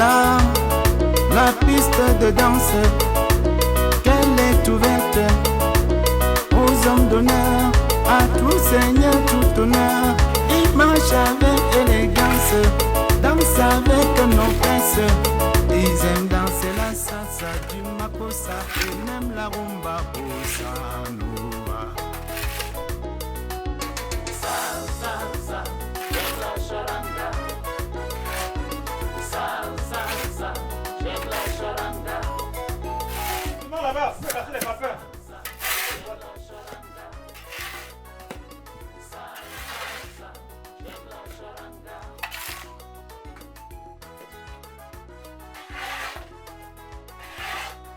là, la piste de danse, qu'elle est ouverte aux hommes d'honneur, à tout seigneur, tout honneur. Ils marchent avec élégance, dansent avec nos fesses. Ils aiment danser la salsa du makossa et même la rumba bossa nova. Salsa, j'aime la charanga. Salsa, j'aime la charanga. Non, là-bas, c'est passer les parfums.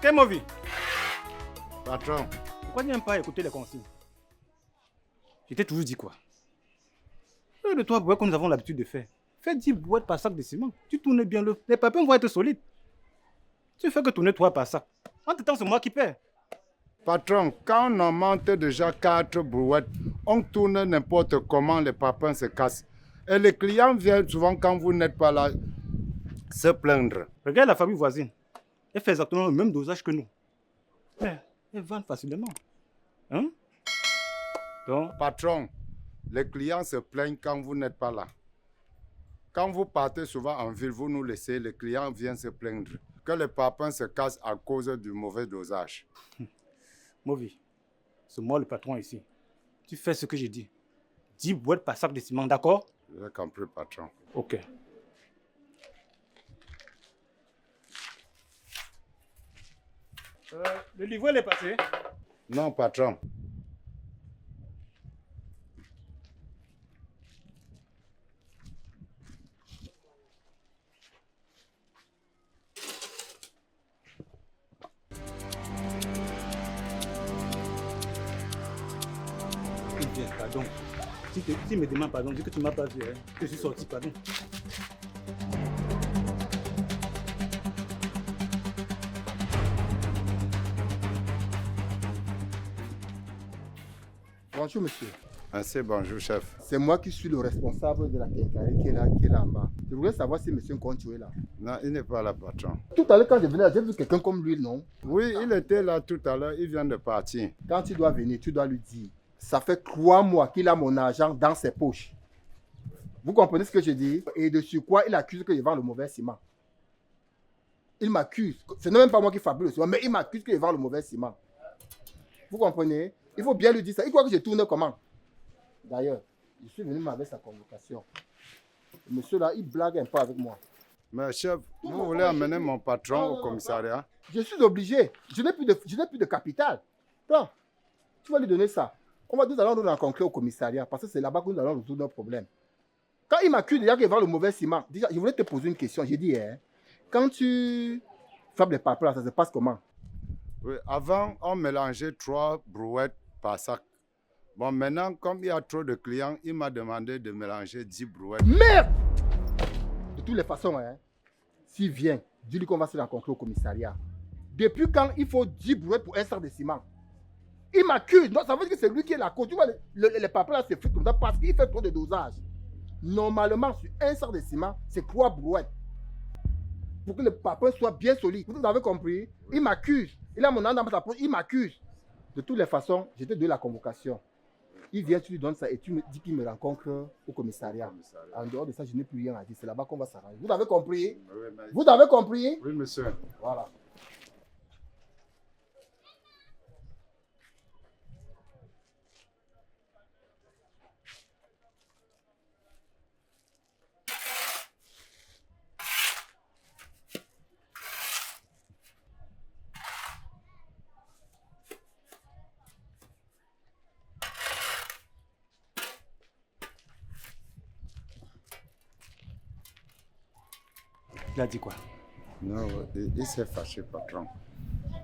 Quel mauvais? Patron, Pourquoi tu n'aimes pas écouter les consignes? Je t'ai toujours dit quoi? De toi, brouette, comme nous avons l'habitude de faire. Fais 10 brouettes par sac de ciment. Tu tournes bien le. Les papins vont être solides. Tu fais que tourner 3 par sac. En tout temps, c'est moi qui perds. patron, quand on en monte déjà 4 brouettes, on tourne n'importe comment, les papins se cassent. Et les clients viennent souvent quand vous n'êtes pas là se plaindre. Regarde la famille voisine. Elle fait exactement le même dosage que nous. Mais elle vend facilement. Hein? Donc, Patron, les clients se plaignent quand vous n'êtes pas là. Quand vous partez souvent en ville, vous nous laissez, les clients viennent se plaindre que les papins se cassent à cause du mauvais dosage. Movi, c'est moi le patron ici. Tu fais ce que j'ai dit. 10 boîtes par sac de ciment, d'accord? J'ai compris, patron. Ok. Le livret est passé. Non, patron. Bien, pardon. Si tu me demandes pardon, dis que tu ne m'as pas vu. Hein. Je suis sorti, pardon. Bonjour monsieur. Merci, bonjour, chef. C'est moi qui suis le responsable de la quincaillerie qui est là en bas. Je voudrais savoir si monsieur Nkoncho est là. Non, il n'est pas là, patron. Tout à l'heure quand je venais là, j'ai vu quelqu'un comme lui, non? Oui, il était là tout à l'heure, il vient de partir. Quand tu dois venir, tu dois lui dire. Ça fait 3 mois qu'il a mon argent dans ses poches. Vous comprenez ce que je dis? Et de surcroît, il accuse que je vends le mauvais ciment. Il m'accuse. Ce n'est même pas moi qui fabrique le ciment, mais il m'accuse que je vends le mauvais ciment. Vous comprenez? Il faut bien lui dire ça. Il croit que je tourne comment? D'ailleurs, je suis venu avec sa convocation. Le monsieur là, il blague un peu avec moi. Mais chef, vous voulez amener mon patron au commissariat? Je suis obligé. Je n'ai plus de capital. Donc, tu vas lui donner ça. Nous allons nous rencontrer au commissariat parce que c'est là-bas que nous allons résoudre nos problèmes. Quand il m'accuse déjà qu'il vend le mauvais ciment, déjà, je voulais te poser une question. J'ai dit, hein, quand tu fabriques les papiers, ça se passe comment? Oui, avant, on mélangeait 3 brouettes par sac. Bon, maintenant, comme il y a trop de clients, il m'a demandé de mélanger 10 brouettes. Merde! De toutes les façons, hein, s'il vient, dis-lui qu'on va se rencontrer au commissariat. Depuis quand il faut 10 brouettes pour un sac de ciment? Il m'accuse. Ça veut dire que c'est lui qui est la cause. Tu vois, les papiers là, c'est fait comme ça parce qu'il fait trop de dosage. Normalement, sur un sac de ciment, c'est 3 brouettes. Pour que le papier soit bien solide. Vous avez compris? Il m'accuse. Il a mon nom dans sa poche, il m'accuse. De toutes les façons, j'ai te donné la convocation. Il vient, tu lui donnes ça et tu me dis qu'il me rencontre au commissariat. En dehors de ça, je n'ai plus rien à dire. C'est là-bas qu'on va s'arranger. Vous avez compris? Oui, mais... Vous avez compris? Oui, monsieur. Voilà. Il a dit quoi? Non, il s'est fâché, patron.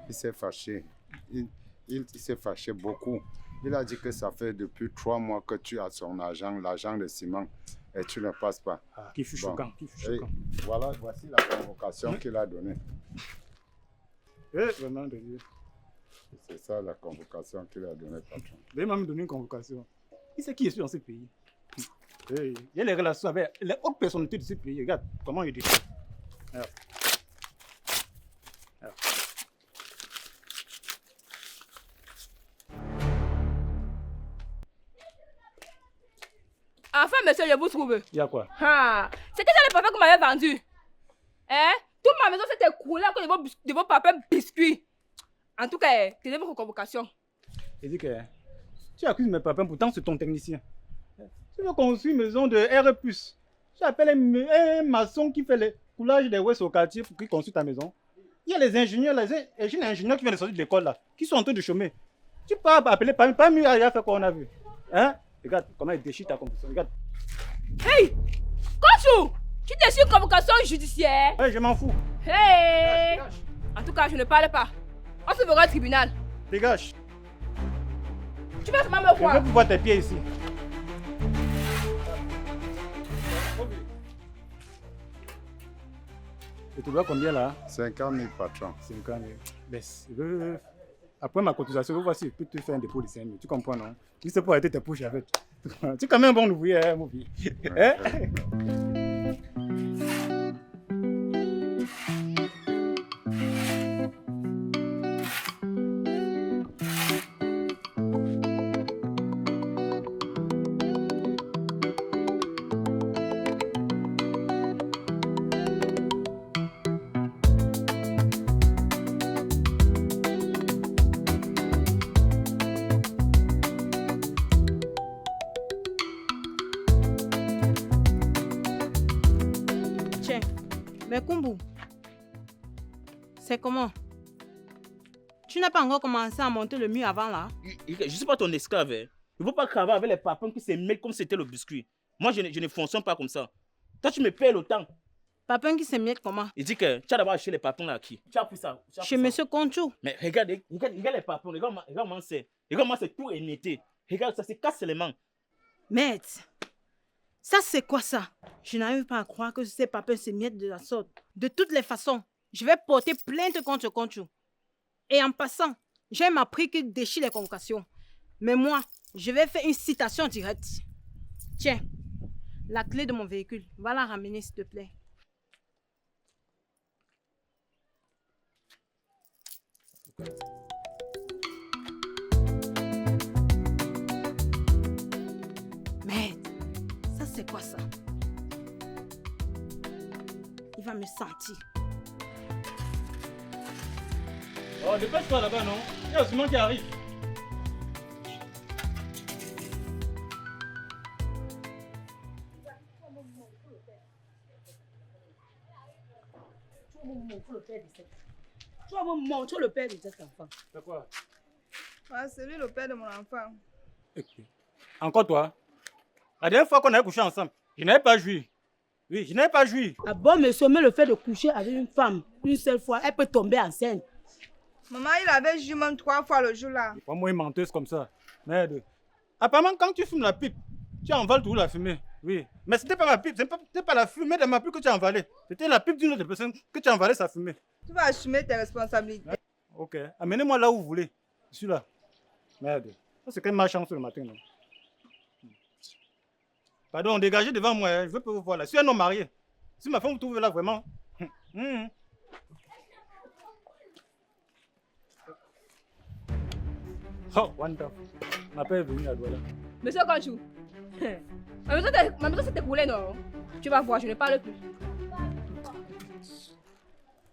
Il s'est fâché. Il s'est fâché beaucoup. Il a dit que ça fait depuis 3 mois que tu as son argent, l'argent de ciment, et tu ne passes pas. Ah, qui fut choquant, qui fut choquant. Voilà, voici la convocation qu'il a donnée. Vraiment de Dieu. C'est ça la convocation qu'il a donnée, patron. Vous allez même donner une convocation. Il sait qui est dans ce pays. Il y a les relations avec les autres personnalités de ce pays. Regarde comment il dit. Alors. monsieur, je vous trouve. Il y a quoi? Ah, c'était ça le parfum que vous m'avez vendu. Hein? Toute ma maison s'est écroulée à cause de vos parfums biscuits. En tout cas, tenez votre convocation. Il dit que tu accuses mes parfums, pourtant c'est ton technicien. Tu veux construire une maison de R+. Tu appelles un maçon qui fait le coulage des ouest au quartier pour qu'il construise ta maison. Il y a les ingénieurs, les ingénieurs qui viennent de sortir de l'école là, qui sont en train de chômer. Tu peux appeler pas mieux à faire quoi on a vu. Hein? Regarde comment il déchire ta conviction. Regarde. Hey! Conchou! Tu déchires convocation judiciaire? Ouais, je m'en fous. Hey! Dégage. En tout cas, je ne parle pas. On se verra au tribunal. Dégage. Tu vas seulement me Je voir. veux voir tes pieds ici. Et tu dois combien là? 50 000 patron. 50 000. Baisse. Après ma cotisation, voici, je peux te faire un dépôt de 5 000. Tu comprends, non? Si c'est pour arrêter tes poches avec. Tu es quand même un bon ouvrier, hein, mon fils. Hein? Tiens, mais Kumbu, c'est comment? Tu n'as pas encore commencé à monter le mur avant là? Je ne suis pas ton esclave. Hein. Je ne veux pas travailler avec les papins qui se mêlent comme c'était le biscuit. Moi, je ne fonctionne pas comme ça. Toi, tu me payes le temps. Papin qui se miette comment? Il dit que tu as d'abord acheté les papins là à qui? Tu as pris ça. Chez monsieur Conchou. Mais regarde les papins. Regarde-moi c'est. Regarde-moi, c'est tout énetté. Regarde, ça se casse les mains. Maître, ça c'est quoi ça? Je n'arrive pas à croire que ces papins se miettent de la sorte. De toutes les façons, je vais porter plainte contre Conchou. Et en passant, j'ai appris qu'il déchire les convocations. Mais moi, je vais faire une citation directe. Tiens, la clé de mon véhicule, va la ramener s'il te plaît. Maître, ça c'est quoi ça? Il va me sentir. Oh, dépêche-toi là-bas, non? Il y a Ousmane qui arrive. Tu vas me montrer le père de cet enfant. C'est quoi? Ah, c'est lui le père de mon enfant. Encore toi? La dernière fois qu'on avait couché ensemble, je n'avais pas joui. Oui, je n'avais pas joui. Ah bon, monsieur, mais le fait de coucher avec une femme une seule fois, elle peut tomber enceinte. Maman, il avait joué même 3 fois le jour-là. Pas moi une menteuse comme ça. Merde. Apparemment, quand tu fumes la pipe, tu envales toujours la fumée. Oui. Mais c'était pas ma pipe, c'était pas la fumée de ma pipe que tu as envalée. C'était la pipe d'une autre personne que tu as envalée sa fumée. Tu vas assumer tes responsabilités. Ok. Amenez-moi là où vous voulez. Je suis là. Merde. Ça, c'est quand même ma chance le matin, non? Pardon, dégagez devant moi. Hein. Je veux pas vous voir là. Je suis un homme marié. Si ma femme vous trouve là, vraiment. Oh, wonderful. Ma père est venu à Douala. Monsieur Conchou, ma maison s'est écroulée, non? Tu vas voir, je ne parle plus.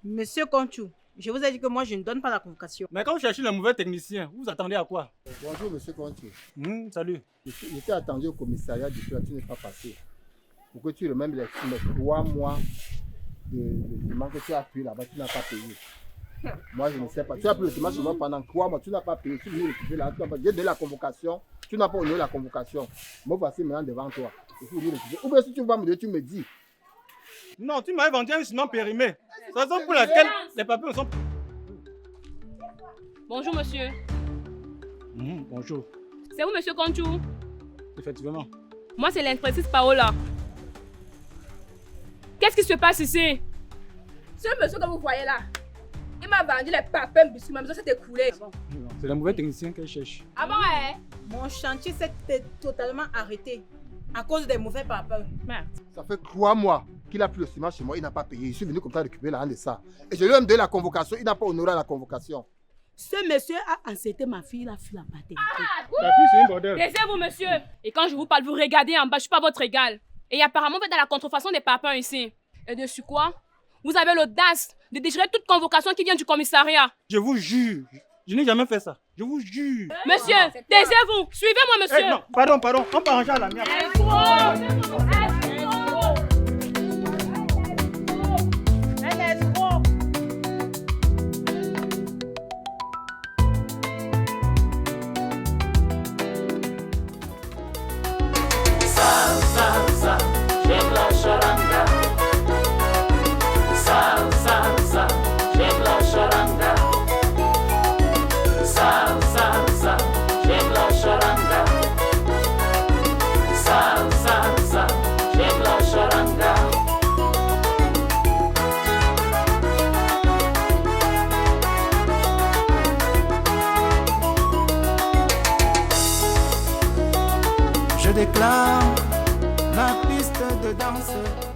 Monsieur Conchou, je vous ai dit que moi je ne donne pas la convocation. Mais quand vous cherchez le mauvais technicien, vous attendez à quoi? Bonjour, monsieur Conchou. Salut. Je t'ai attendu au commissariat, depuis là, tu n'es pas passé. Pour que tu remets les 3 mois de ciment que tu as pris là-bas, tu n'as pas payé. Moi, je ne sais pas. Tu as pris le ciment chez moi pendant 3 mois, tu n'as pas payé. Tu es venu récupérer là, tu n'as pas j'ai donné la convocation, tu n'as pas honoré la convocation. Me voici maintenant devant toi. Je suis venu récupérer. Ou bien si tu vas me dire, tu me dis. Non, tu m'avais vendu un ciment périmé. C'est la raison pour laquelle les papiers ne sont pas. Bonjour, monsieur. Bonjour. C'est vous, monsieur Conchou? Effectivement. Moi, c'est l'inspectrice Paola. Qu'est-ce qui se passe ici? Ce monsieur que vous voyez là, il m'a vendu les papins biscuits, ma maison s'est écroulée. C'est le mauvais technicien qu'elle cherche. Ah bon, hein? Mon chantier s'est totalement arrêté à cause des mauvais papins. Merde. Ça fait 3 mois qu'il a pris le ciment chez moi, il n'a pas payé. Je suis venu comme ça récupérer la rente de ça. Et je lui ai même donné la convocation, il n'a pas honoré la convocation. Ce monsieur a enceinté ma fille, la fille la paternité. Ta fille, c'est un bordel. Taisez-vous, monsieur. Et quand je vous parle, vous regardez en bas, je suis pas votre égal. Et apparemment, vous êtes dans la contrefaçon des papins ici. Et dessus quoi? Vous avez l'audace de déchirer toute convocation qui vient du commissariat. Je vous jure, je n'ai jamais fait ça. Je vous jure. Monsieur, taisez-vous. Suivez-moi, monsieur. Non, pardon, on peut arranger à la mienne. Salsa, j'aime la charanga. Salsa, j'aime la charanga. Salsa, j'aime la charanga. Salsa, j'aime la charanga. Je déclare la piste de danse.